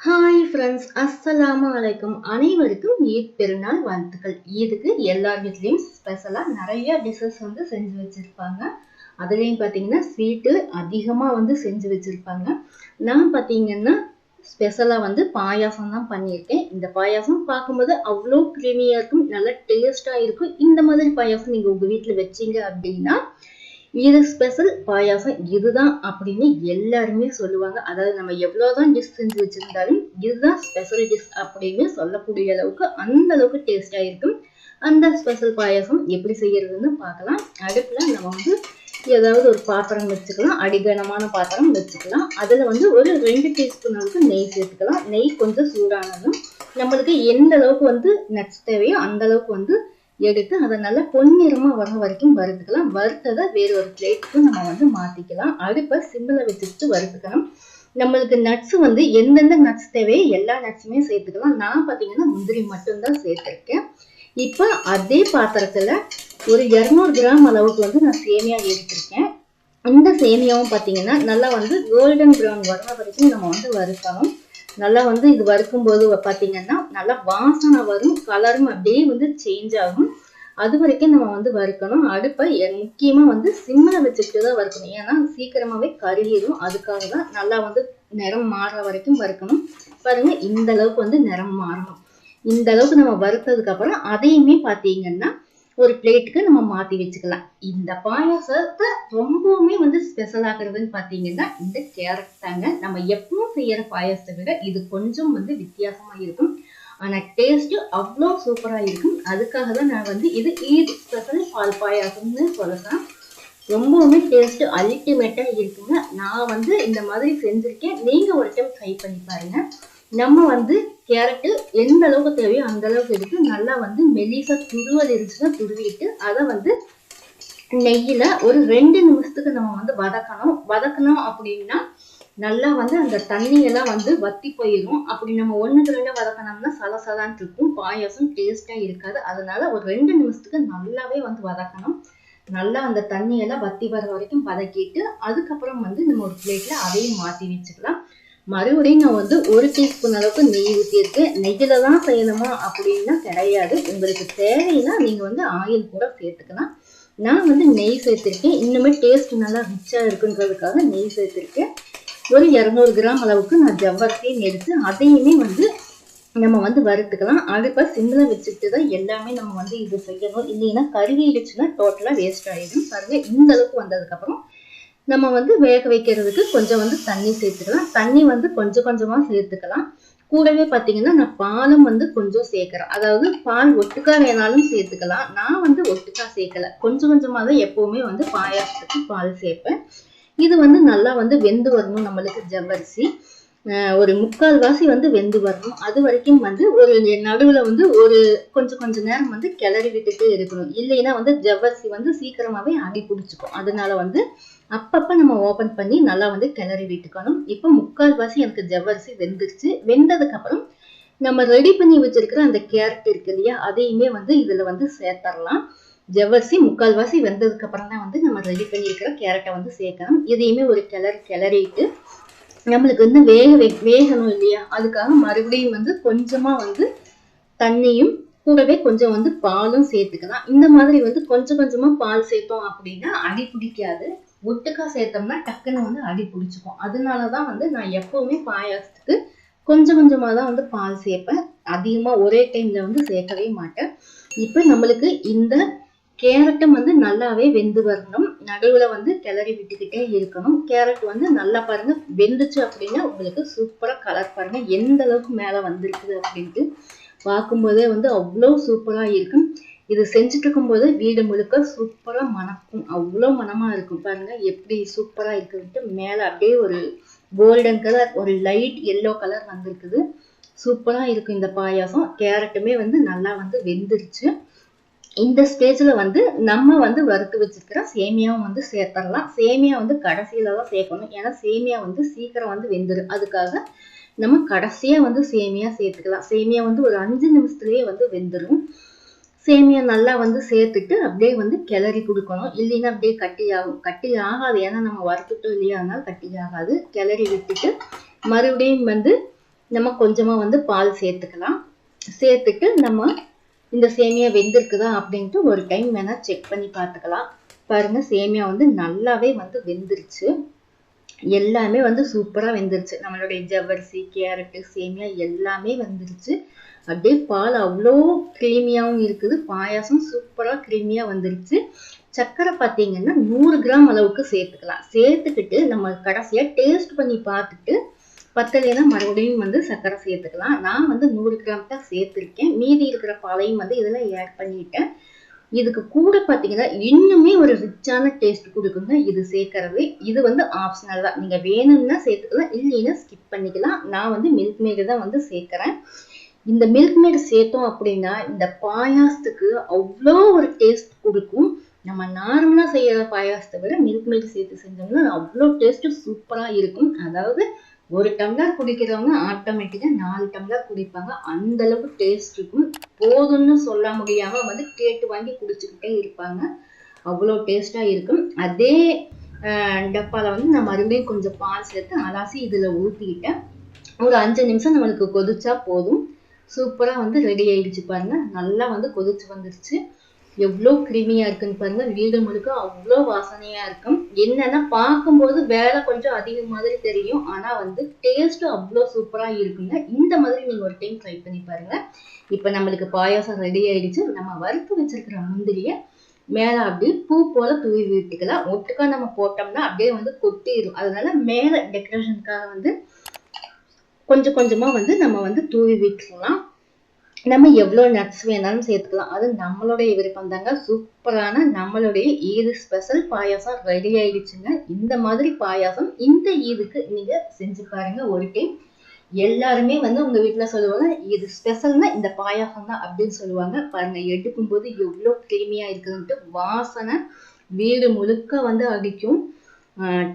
Hi friends, அஸ்ஸலாமு அலைக்கும். அனைவருக்கும் ஈத் பெருநாள் வாழ்த்துக்கள். ஈதுக்கு எல்லார் வீட்லேயும் ஸ்பெஷலாக நிறைய டிஷ்ஷஸ் வந்து செஞ்சு வச்சுருப்பாங்க. அதுலேயும் பார்த்தீங்கன்னா ஸ்வீட்டு அதிகமாக வந்து செஞ்சு வச்சுருப்பாங்க. நான் பார்த்தீங்கன்னா ஸ்பெஷலாக வந்து பாயாசம் தான் பண்ணியிருக்கேன். இந்த பாயாசம் பார்க்கும்போது அவ்வளோ க்ரீமியாக இருக்கும், நல்லா டேஸ்ட்டாக இருக்கும். இந்த மாதிரி பாயாசம் நீங்கள் உங்கள் வீட்டில் வச்சிங்க அப்படின்னா இது ஸ்பெஷல் பாயாசம் இதுதான் அப்படின்னு எல்லாருமே சொல்லுவாங்க. அதாவது நம்ம எவ்வளோதான் டிஷ் செஞ்சு வச்சிருந்தாலும் இதுதான் ஸ்பெஷல் டிஷ் அப்படின்னு சொல்லக்கூடிய அளவுக்கு அந்த அளவுக்கு டேஸ்டாக இருக்கும். அந்த ஸ்பெஷல் பாயாசம் எப்படி செய்யறதுன்னு பார்க்கலாம். அடுப்பில் நம்ம வந்து ஏதாவது ஒரு பாத்திரம் வச்சுக்கலாம், அடிகனமான பாத்திரம் வச்சுக்கலாம். அதில் வந்து ஒரு 2 டீஸ்பூன் அளவுக்கு நெய் சேர்த்துக்கலாம். நெய் கொஞ்சம் சூடானதும் நம்மளுக்கு எந்த அளவுக்கு வந்து நட்ஸ் தேவையோ அந்த அளவுக்கு வந்து எடுத்து அதை நல்லா பொன்னிறமா வர வரைக்கும் வறுத்துக்கலாம். வறுத்ததை வேறு ஒரு பிளேட்டுக்கு நம்ம வந்து மாத்திக்கலாம். அடுப்பை சிம்மில் வச்சுட்டு வறுத்துக்கணும். நம்மளுக்கு நட்ஸ் வந்து எந்தெந்த நட்ஸ் தேவையோ எல்லா நட்ஸுமே சேர்த்துக்கலாம். நான் பார்த்தீங்கன்னா முந்திரி மட்டும்தான் சேர்த்துருக்கேன். இப்போ அதே பாத்திரத்துல ஒரு 200 கிராம் அளவுக்கு வந்து நான் சேமியா எடுத்திருக்கேன். இந்த சேமியாவும் பார்த்தீங்கன்னா நல்லா வந்து கோல்டன் ப்ரௌன் வர வரைக்கும் நம்ம வந்து வறுக்கணும். நல்லா வந்து இது வறுக்கும் போது பார்த்தீங்கன்னா நல்லா வாசனை வரும், கலரும் அப்படியே வந்து சேஞ்ச் ஆகும். அது வரைக்கும் நம்ம வந்து வறுக்கணும். அடுப்பை முக்கியமாக வந்து சிம்மில் வச்சுக்கிட்டு தான் வறுக்கணும். ஏன்னா சீக்கிரமாகவே கருகிடும். அதுக்காக தான் நல்லா வந்து நிறம் மாறுற வரைக்கும் வறுக்கணும். பாருங்க, இந்த அளவுக்கு வந்து நிறம் மாறணும். இந்த அளவுக்கு நம்ம வறுத்ததுக்கு அப்புறம் அதையுமே பார்த்தீங்கன்னா ஒரு பிளேட்டுக்கு நம்ம மாற்றி வச்சுக்கலாம். இந்த பாயாசத்தை ரொம்பவுமே வந்து ஸ்பெஷல் ஆகுறதுன்னு பார்த்தீங்கன்னா இந்த கேரட் தாங்க. நம்ம எப்பவும் செய்யற பாயாசத்தை விட இது கொஞ்சம் வந்து வித்தியாசமா இருக்கும். ஆனால் டேஸ்ட் அவ்வளோ சூப்பராக இருக்கும். அதுக்காக தான் நான் வந்து இது ஈத் ஸ்பெஷல் பால் பாயாசம்னு சொல்லலாம். ரொம்பவுமே டேஸ்ட் அல்டிமேட்டாக இருக்குங்க. நான் வந்து இந்த மாதிரி செஞ்சுருக்கேன். நீங்கள் ஒரு டைம் ட்ரை பண்ணி பாருங்க. நம்ம வந்து கேரட்டு எந்த அளவுக்கு தேவையோ அந்த அளவுக்கு எடுத்து நல்லா வந்து மெலிசா துருவல் இருந்துச்சுன்னா துருவிட்டு அதை வந்து நெய்யில் ஒரு 2 நிமிஷத்துக்கு நம்ம வந்து வதக்கணும் அப்படின்னா நல்லா வந்து அந்த தண்ணியெல்லாம் வந்து வத்தி போயிடும். அப்படி நம்ம 1-2 வதக்கணும்னா சலசலான்னு இருக்கும், பாயாசம் டேஸ்டாக இருக்காது. அதனால ஒரு 2 நிமிஷத்துக்கு நல்லாவே வந்து வதக்கணும். நல்லா அந்த தண்ணியெல்லாம் வத்தி வர வரைக்கும் வதக்கிட்டு அதுக்கப்புறம் வந்து நம்ம ஒரு பிளேட்ல அதையும் மாற்றி வச்சுக்கலாம். மறுபடியும் நான் வந்து 1 டீஸ்பூன் அளவுக்கு நெய் ஊற்றியிருக்கேன். நெய்யில தான் செய்யணுமா அப்படின்னா கிடையாது. உங்களுக்கு தேவைன்னா நீங்கள் வந்து ஆயில் கூட சேர்த்துக்கலாம். நான் வந்து நெய் சேர்த்துருக்கேன். இன்னுமே டேஸ்ட் நல்லா ரிச்சாக இருக்குன்றதுக்காக நெய் சேர்த்துருக்கேன். ஒரு 200 கிராம் அளவுக்கு நான் ஜவ்வரிசியும் எடுத்து அதையுமே வந்து நம்ம வந்து வறுத்துக்கலாம். அடுப்பை சிம்மில் வச்சுட்டு தான் எல்லாமே நம்ம வந்து இது செய்யணும். இல்லைன்னா கருகிடுச்சுன்னா டோட்டலாக வேஸ்ட் ஆகிடும். பாருங்க, இந்த அளவுக்கு வந்ததுக்கப்புறம் நம்ம வந்து வேக வைக்கிறதுக்கு கொஞ்சம் வந்து தண்ணி சேர்த்துக்கலாம். தண்ணி வந்து கொஞ்சம் கொஞ்சமாக சேர்த்துக்கலாம். கூடவே பார்த்தீங்கன்னா நான் பாலும் வந்து கொஞ்சம் சேர்க்குறேன். அதாவது பால் ஒட்டுக்கா வேணாலும் சேர்த்துக்கலாம். நான் வந்து ஒட்டுக்கா சேர்க்கலை, கொஞ்சம் கொஞ்சமாக தான் எப்போவுமே வந்து பாயாசத்துக்கு பால் சேர்ப்பேன். இது வந்து நல்லா வந்து வெந்து வரணும். நம்மளுக்கு ஜவ்வரிசி ஒரு 3/4 வாசி வந்து வெந்து வரணும். அது வரைக்கும் வந்து ஒரு நடுவில் வந்து ஒரு கொஞ்சம் நேரம் வந்து கிளறி விட்டுட்டு இருக்கணும். இல்லைன்னா வந்து ஜவ்வரிசி வந்து சீக்கிரமாகவே அடி பிடிச்சிக்கும். அதனால வந்து அப்பப்போ நம்ம ஓப்பன் பண்ணி நல்லா வந்து கிளறி விட்டுக்கணும். இப்போ 3/4 வாசி எனக்கு ஜவ்வரிசி வெந்துருச்சு. வெந்ததுக்கப்புறம் நம்ம ரெடி பண்ணி வச்சிருக்கிற அந்த கேரட் இருக்கு இல்லையா, அதையுமே வந்து இதில் வந்து சேர்த்தரலாம். ஜவ்வரிசி 3/4 வாசி வெந்ததுக்கு அப்புறம் தான் வந்து நம்ம ரெடி பண்ணியிருக்கிற கேரட்டை வந்து சேர்க்கணும். இதையுமே ஒரு கிளறிட்டு நம்மளுக்கு வந்து வேகணும் இல்லையா, அதுக்காக மறுபடியும் வந்து கொஞ்சமாக வந்து தண்ணியும் கூடவே கொஞ்சம் வந்து பாலும் சேர்த்துக்கலாம். இந்த மாதிரி வந்து கொஞ்சம் கொஞ்சமாக பால் சேர்த்தோம் அப்படின்னா அடி பிடிக்காது. ஒட்டுக்கா சேர்த்தோம்னா டக்குன்னு வந்து அடி பிடிச்சிக்கும். அதனால தான் வந்து நான் எப்பவுமே பாயாசத்துக்கு கொஞ்சம் கொஞ்சமாக தான் வந்து பால் சேர்ப்பேன். அதிகமாக ஒரே டைமில் வந்து சேர்க்கவே மாட்டேன். இப்போ நம்மளுக்கு இந்த கேரட்டும் வந்து நல்லாவே வெந்து வரணும். நடுவில் வந்து கிளறி விட்டுக்கிட்டே இருக்கணும். கேரட் வந்து நல்லா பாருங்க வெந்துச்சு அப்படின்னா உங்களுக்கு சூப்பராக கலர் பாருங்க எந்த அளவுக்கு மேலே வந்திருக்குது அப்படின்ட்டு பார்க்கும்போதே வந்து அவ்வளோ சூப்பராக இருக்கும். இது செஞ்சுட்டு இருக்கும்போது வீடு முழுக்க சூப்பராக மணக்கும், அவ்வளோ மனமாக இருக்கும். பாருங்க எப்படி சூப்பராக இருக்குன்ட்டு. மேலே அப்படியே ஒரு கோல்டன் கலர், ஒரு லைட் எல்லோ கலர் வந்திருக்குது. சூப்பராக இருக்கும் இந்த பாயாசம். கேரட்டுமே வந்து நல்லா வந்து வெந்துருச்சு. இந்த ஸ்டேஜில் வந்து நம்ம வந்து வறுத்து வச்சிருக்கிற சேமியாவும் வந்து சேர்த்துடலாம். சேமியா வந்து கடைசியில தான் சேர்க்கணும். ஏன்னா சேமியா வந்து சீக்கிரம் வந்து வெந்துடும். அதுக்காக நம்ம கடைசியாக வந்து சேமியா சேர்த்துக்கலாம். சேமியா வந்து ஒரு 5 நிமிஷத்துலேயே வந்து வெந்துடும். சேமியா நல்லா வந்து சேர்த்துட்டு அப்படியே வந்து கிளறி கொடுக்கணும். இல்லைன்னா அப்படியே கட்டி ஆகாது. ஏன்னா நம்ம வறுத்துட்டோம் இல்லையா, அதனால கட்டி ஆகாது. கிளறி விட்டுட்டு மறுபடியும் வந்து நம்ம கொஞ்சமா வந்து பால் சேர்த்துக்கலாம். சேர்த்துட்டு நம்ம இந்த சேமியா வெந்திருக்குதா அப்படின்ட்டு ஒரு டைம் வேணா செக் பண்ணி பார்த்துக்கலாம். பாருங்க சேமியா வந்து நல்லாவே வந்து வெந்துருச்சு. எல்லாமே வந்து சூப்பரா வெந்துருச்சு. நம்மளுடைய ஜவ்வரிசி, கேரட்டு, சேமியா எல்லாமே வந்துருச்சு. அப்படியே பால் அவ்வளோ கிரீமியாவும் இருக்குது. பாயாசம் சூப்பரா கிரீமியா வந்துருச்சு. சர்க்கரை பார்த்தீங்கன்னா 100 கிராம் அளவுக்கு சேர்த்துக்கலாம். சேர்த்துக்கிட்டு நம்ம கடைசியா டேஸ்ட் பண்ணி பார்த்துட்டு பத்தலைன்னா மறுபடியும் வந்து சர்க்கரை சேர்த்துக்கலாம். நான் வந்து 100 கிராம் தான் சேர்த்துருக்கேன். மீதி இருக்கிற பாலையும் வந்து இதில் ஆட் பண்ணிட்டேன். இதுக்கு கூட பார்த்தீங்கன்னா இன்னுமே ஒரு ரிச்சான டேஸ்ட் கொடுக்குங்க இது சேர்க்கறது. இது வந்து ஆப்ஷனல் தான். நீங்கள் வேணும்னா சேர்த்துக்கலாம், இல்லைன்னா ஸ்கிப் பண்ணிக்கலாம். நான் வந்து மில்க் மேடு தான் வந்து சேர்க்குறேன். இந்த மில்க் மேடு சேர்த்தோம் அப்படின்னா இந்த பாயாசத்துக்கு அவ்வளோ ஒரு டேஸ்ட் கொடுக்கும். நம்ம நார்மலாக செய்யற பாயாசத்தை விட மில்க் மேடு சேர்த்து செஞ்சோம்னா அவ்வளோ டேஸ்ட் சூப்பராக இருக்கும். அதாவது ஒரு டம்ளர் குடிக்கிறவங்க ஆட்டோமேட்டிக்கா 4 டம்ளர் குடிப்பாங்க. அந்த அளவுக்கு டேஸ்ட் இருக்கும். போதும்னு சொல்ல முடியாம வந்து கேட்டு வாங்கி குடிச்சுக்கிட்டே இருப்பாங்க. அவ்வளோ டேஸ்டா இருக்கும். அதே டப்பால வந்து நான் மறுபடியும் கொஞ்சம் பால் சேர்த்து அலாசி இதுல ஊத்திக்கிட்டேன். ஒரு 5 நிமிஷம் நம்மளுக்கு கொதிச்சா போதும். சூப்பரா வந்து ரெடி ஆயிடுச்சு பாருங்க. நல்லா வந்து கொதிச்சு வந்துருச்சு. எவ்வளோ கிரீமியா இருக்குன்னு பாருங்க. வீடு முழுக்க அவ்வளோ வாசனையா இருக்கும். என்னன்னா பார்க்கும்போது வேலை கொஞ்சம் அதிகம் மாதிரி தெரியும். ஆனா வந்து டேஸ்ட் அவ்வளோ சூப்பரா இருக்குங்க. இந்த மாதிரி நீங்க ஒரு டைம் ட்ரை பண்ணி பாருங்க. இப்ப நம்மளுக்கு பாயாசம் ரெடி ஆயிடுச்சு. நம்ம வறுத்து வச்சிருக்கிற முந்திரிய மேல அப்படியே பூ போல தூவி விட்டுக்கலாம். ஒட்டுக்கா நம்ம போட்டோம்னா அப்படியே வந்து கொட்டிடும். அதனால மேல டெக்கரேஷனுக்காக வந்து கொஞ்சம் கொஞ்சமா வந்து நம்ம வந்து தூவி விட்டுக்கலாம். நம்ம எவ்வளோ நட்ஸ் வேணாலும் சேர்த்துக்கலாம். அது நம்மளுடைய விருப்பம் தாங்க. சூப்பரான நம்மளுடைய ஈது ஸ்பெஷல் பாயாசம் ரெடி ஆயிடுச்சுங்க. இந்த மாதிரி பாயாசம் இந்த ஈதுக்கு நீங்க செஞ்சு பாருங்க ஒரு டைம். எல்லாருமே வந்து உங்க வீட்டுல சொல்லுவாங்க இது ஸ்பெஷல்னா இந்த பாயாசம் தான் அப்படின்னு சொல்லுவாங்க. பாருங்க எடுக்கும் போது எவ்வளோ கிரீமியா இருக்குதுன்ட்டு வாசனை வீடு முழுக்க வந்து அடிக்கும்.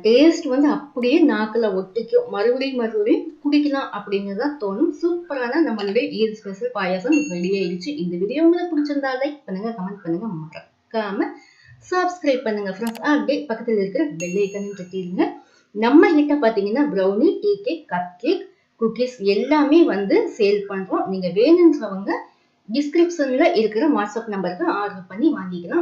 டேஸ்ட் வந்து அப்படியே நாக்குல ஒட்டிக்கும். மறுபடியும் குடிக்கலாம் அப்படின்னு தான் தோணும். சூப்பரான நம்மளுடைய ஈத் ஸ்பெஷல் பாயாசம் ரெடி ஆயிடுச்சு. இந்த வீடியோ உங்களுக்கு பிடிச்சிருந்தா லைக் பண்ணுங்க, கமெண்ட் பண்ணுங்க, மறக்காம சப்ஸ்கிரைப் பண்ணுங்க ஃப்ரெண்ட்ஸ். அப்படியே பக்கத்தில் இருக்கிற பெல் ஐக்கனையும் தட்டிடுங்க. நம்ம கிட்ட பாத்தீங்கன்னா brownie, tea cake, cup cake, cookies எல்லாமே வந்து சேல் பண்றோம். நீங்க வேணுன்றவங்க டிஸ்கிரிப்ஷன்ல இருக்கிற வாட்ஸ்அப் நம்பருக்கு ஆர்டர் பண்ணி வாங்கிக்கலாம்.